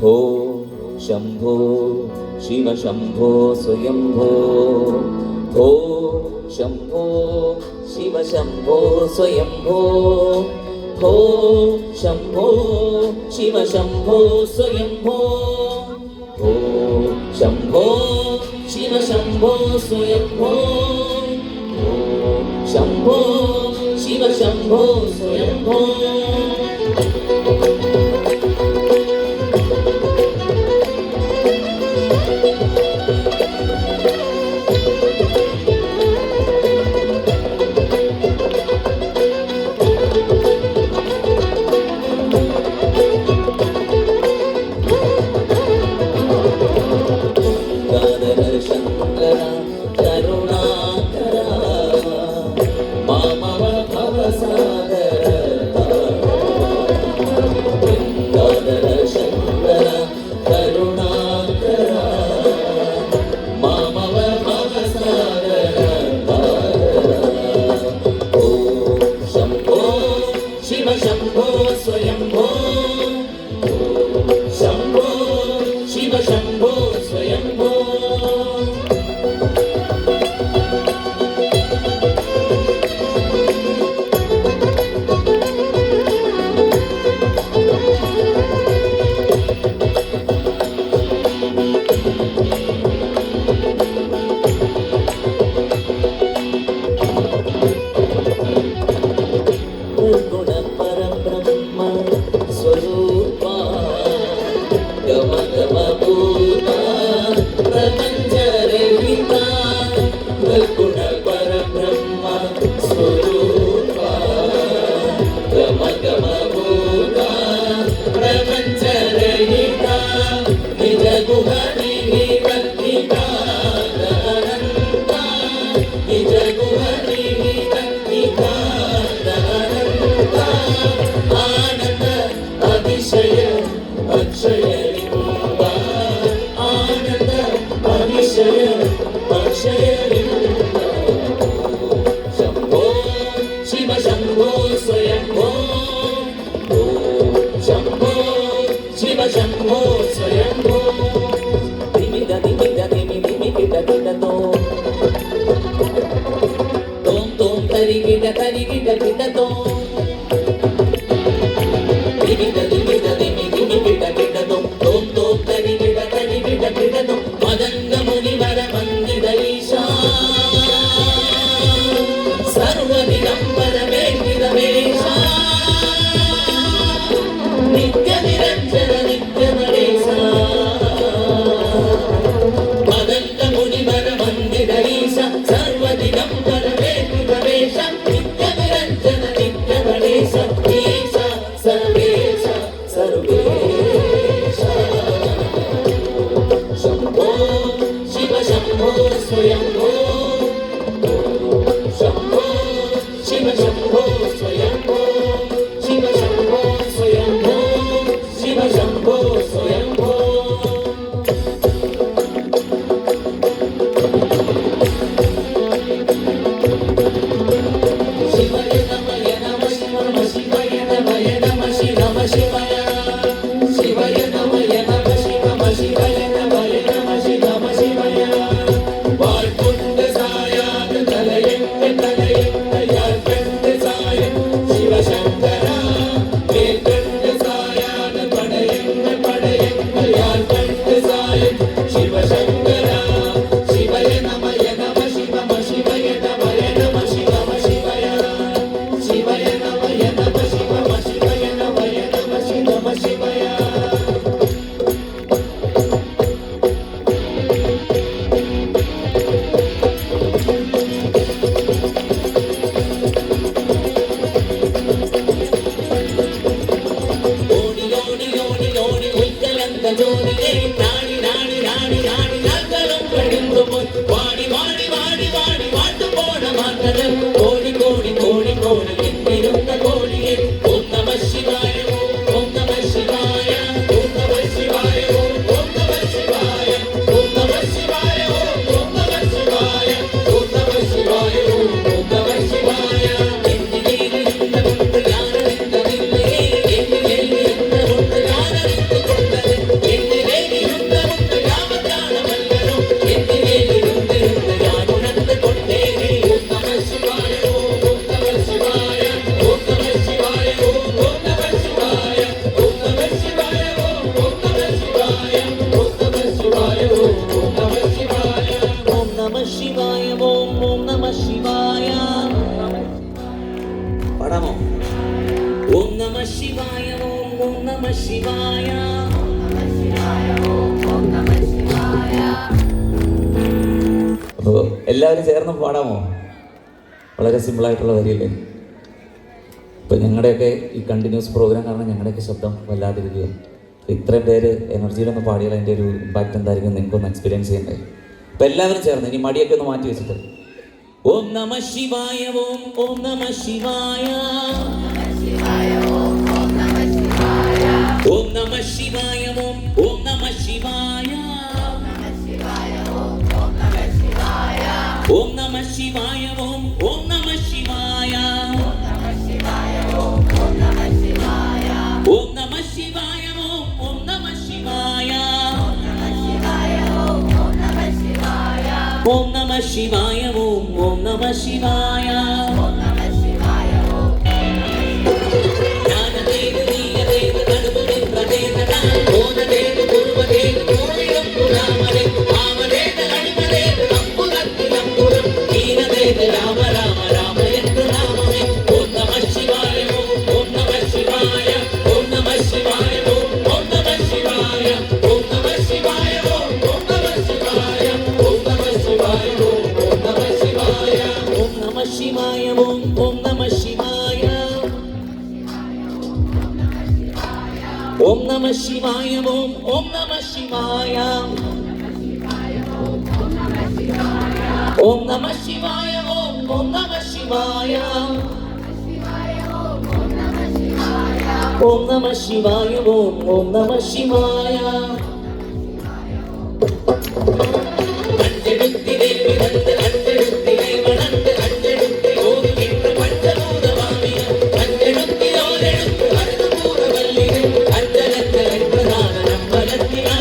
शम्भो शम्भो शिव शम्भो स्वयम्भो भो शम्भो शिव शम्भो स्वयम्भो भो शम्भो शिव शम्भो स्वयम्भो भो शम्भो शिव शम्भो स्वयम्भो भो शम्भो शिव शम्भो स्वयम्भो शम्भो स्वयम्भो शम्भो शिव शम्भो स्वयम्भो शम्भो शिव शम्भो स्वयम्भो शम्भो शिव शम्भो स्वयम्भो दिमिद दिमिद दिमि दिमि किट किट तोम तोम तरि किट किट तोम दिमिद दिमिद दिमि दिमि किट किट तोम तोम तरि किट किट तोम मदंग मुनिवर वंदित ईशा सर्वदिगंबर वेंदित वेशा नित्य निरंजन नित्य नरेशा मदंग मुनिवर वंदित ईशा सर्वदिगंबर वेंदित वेशा नित्य निरंजन नित्य नरेशा ईशा सर्वेशा सर्वेशा शम्भो शिव शम्भो स्वयम्भो शम्भो शिव शम्भो स्वयम्भो शिव शम्भो स्वयम्भो शिव शम्भो स्वयम्भो शिवाय नमः शिवाय शिवाय नमः नमः शिवाय शिवाय नमः नमः शिवाय नमः नमः शिवाय वाल्कुंड सायाद तलयंग तलयंग याकंड साय शिव शंकरा वेकंड सायाद पडयंग पडयंग याकंड साय शिव शंकरा शिवाय नमः शिवाय नमः नमः शिवाय शिवाय नमः नमः शिवाय नमः नमः शिवाय ജോലിയെ നാടി നാടി നാടി നാടി നഗരം കഴിയുന്നു വാടി വാടി വാടി വാടി വാട്ടു പോണ മാത്രം കോടി കോടി കോടി കോടി എന്നിരുന്ന കോടിയെ ഓം നമ ശിവായ ഓം നമ ശിവായ ഓം നമ ശിവായ ഓം നമ ശിവായ ഓം നമ ശിവായ ഓം നമ ശിവായ ഓം നമ ശിവായ ഓം നമ ശിവായ എന്നിരുന്ന കൊണ്ട് ഞാനെന്നതില്ലേ എന്നിരുന്ന കൊണ്ട് ഞാനെന്ന് കൊണ്ടത് എല്ലാവരും ചേർന്ന് പാടാമോ? വളരെ സിമ്പിളായിട്ടുള്ള വരിയല്ലേ. ഇപ്പം ഞങ്ങളുടെയൊക്കെ ഈ കണ്ടിന്യൂസ് പ്രോഗ്രാം കാരണം ഞങ്ങളുടെയൊക്കെ ശബ്ദം വല്ലാതിരിക്കുകയാണ്. ഇത്രയും പേര് എനർജിയിലൊന്ന് പാടിയാൽ അതിൻ്റെ ഒരു ഇമ്പാക്റ്റ് എന്തായിരിക്കും നിങ്ങൾക്കൊന്ന് എക്സ്പീരിയൻസ് ചെയ്യണ്ടേ. അപ്പം എല്ലാവരും ചേർന്ന് ഇനി മടിയൊക്കെ ഒന്ന് മാറ്റി വെച്ചിട്ട് ഓം നമ ശിവായ ഓം ഓം നമ ശിവായ ഓം നമ ശിവായ ഓം നമ ശിവായ ഓം നമ ശിവായ ഓം നമ ശിവായ ഓം നമ ശിവായ ഓം നമ ശിവായ ഓം നമ ശിവായ ഓം നമ ശിവായ ഓം നമ ശിവായ ഓം നമ ശിവായ ഓം നമ ശിവായ ജ്ഞാനദേവ നീയദേവ തടുപുരേന്ദ്രദേവ ബോധദേവ പൂർവദേവ പൂർവികം പുരാമരേ ആമദേവ അടിമദേവ നമ്പുരം ദീനദേവ രാമ രാമ രാമ എന്ന് നാമമേ ഓം നമ ശിവായ ഓം നമ ശിവായ ഓം നമ ശിവായ ഓം നമ ശിവായ ഓം നമ ശിവായ ഓം നമ ശിവായ ഓം നമ ശിവായ ഓം നമ ശിവായ ഓം നമ ശിവായ ഓം നമ ശിവായ ഓം നമ ശിവായ ഓം നമ ശിവായ ഓം നമ ശിവായ ഓം നമ ശിവായ ഓം നമ ശിവായ ഓം നമ ശിവായ അഞ്ചെടുത്തിരേ വിരണ്ട് അഞ്ചെടുത്തിരേ വളണ്ട് അഞ്ചെടുത്തി ഓടുകിன்ற പഞ്ചഭൂതവാമിയ അഞ്ചെടുത്തിരോരെടുത്ത് അരുതുപൂർവല്ലികൾ അഞ്ചലക്കലൻ പ്രധാന നമ്പലത്തിനാ